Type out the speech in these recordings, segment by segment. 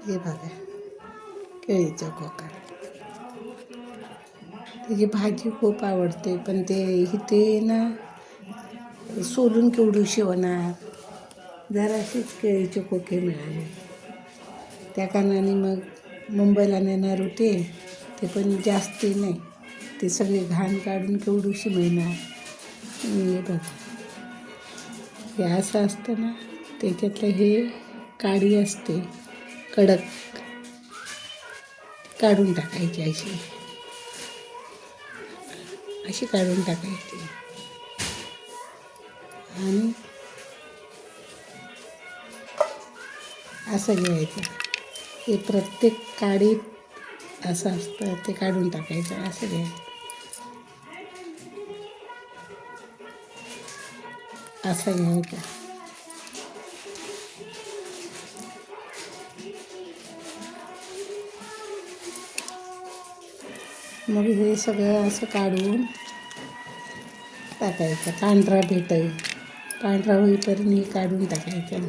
हे बघा केळीचा खोका. त्याची भाजी खूप आवडते, पण ते इथे ना सोलून केवढीशी होणार. जराशीच केळीचे खोके मिळाले, त्या कारणाने मग मुंबईला नेणार होते. ते पण जास्ती नाही, ते सगळे घाण काढून केवढीशी मिळणार. हे बघा, हे असं असतं ना, त्याच्यातलं हे काडी असते कडक, काढून टाकायची अशी काढून टाकायची. आणि असं घ्यायचं. हे प्रत्येक काडीत असं असतं, ते काढून टाकायचं. असं घ्यायचं, असं घ्यायचं. मग हे सगळं असं काढून टाकायचं. पांढरा होईपर्यंत हे काढून टाकायचं.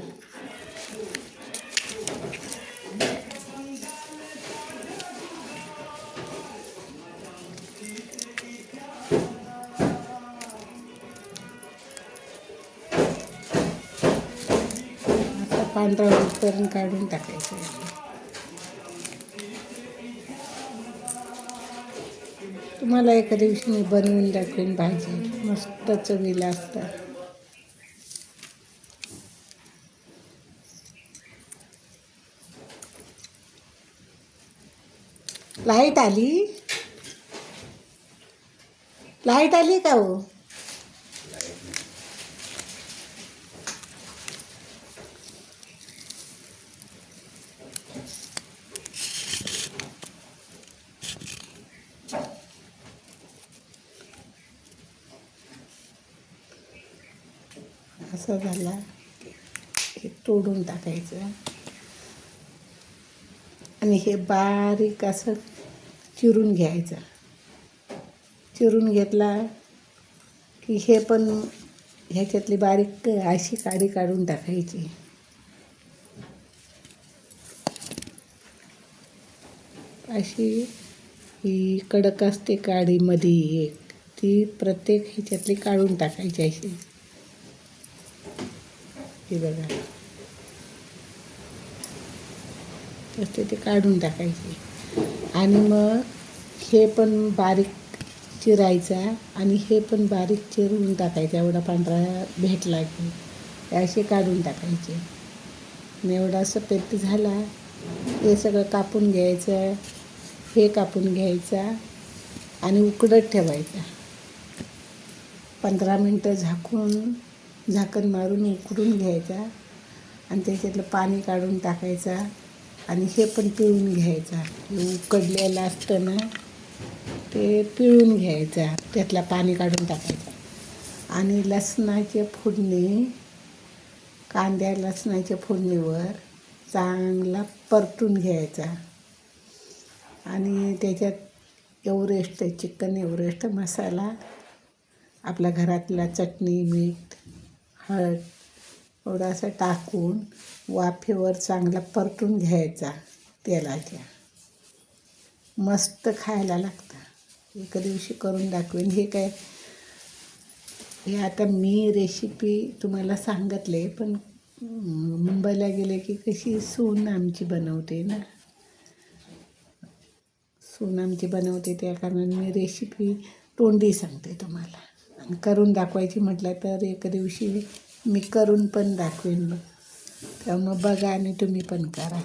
आता पांढरा होईपर्यंत काढून टाकायचं. तुम्हाला एका दिवशी मी बनवून दाखवेन भाजी, मस्त चवीला असतं. लाईट आली का हो? असं झाला हे तोडून टाकायचं. आणि हे बारीक असं चिरून घ्यायचं. चिरून घेतला की हे पण ह्याच्यातली बारीक अशी काडी काढून टाकायची. अशी ही कडक असते काडीमध्ये एक, ती प्रत्येक ह्याच्यातली काढून टाकायची अशी. हे बघा, तसे ते काढून टाकायचे. आणि मग हे पण बारीक चिरायचा आणि हे पण बारीक चिरून टाकायचा. एवढा पांढरा भेटला की असे काढून टाकायचे. आणि एवढा सफेद झाला हे सगळं कापून घ्यायचं. हे कापून घ्यायचा आणि उकडत ठेवायचा. 15 मिनटं झाकण मारून उकडून घ्यायचा. आणि त्याच्यातलं पाणी काढून टाकायचा. आणि हे पण पिळून घ्यायचा. उकडलेलं असतं ना, ते पिळून घ्यायचा, त्यातलं पाणी काढून टाकायचं. आणि लसणाची फोडणी, कांद्या लसणाच्या फोडणीवर चांगला परतून घ्यायचा. आणि त्याच्यात चिकन एव्हरेस्ट मसाला, आपल्या घरातला चटणी, मीठ, हळद एवढं असं टाकून वाफेवर चांगला परतून घ्यायचा तेलाच्या. मस्त खायला लागतं. एका दिवशी करून दाखवेन. हे आता मी रेसिपी तुम्हाला सांगितले, पण मुंबईला गेले की कशी सून आमची बनवते ना, त्या कारणाने मी रेसिपी तोंडी सांगते तुम्हाला. आणि करून दाखवायची म्हटलं तर एका दिवशी मी करून पण दाखवेन. मग त्यामुळं बघा आणि तुम्ही पण करा.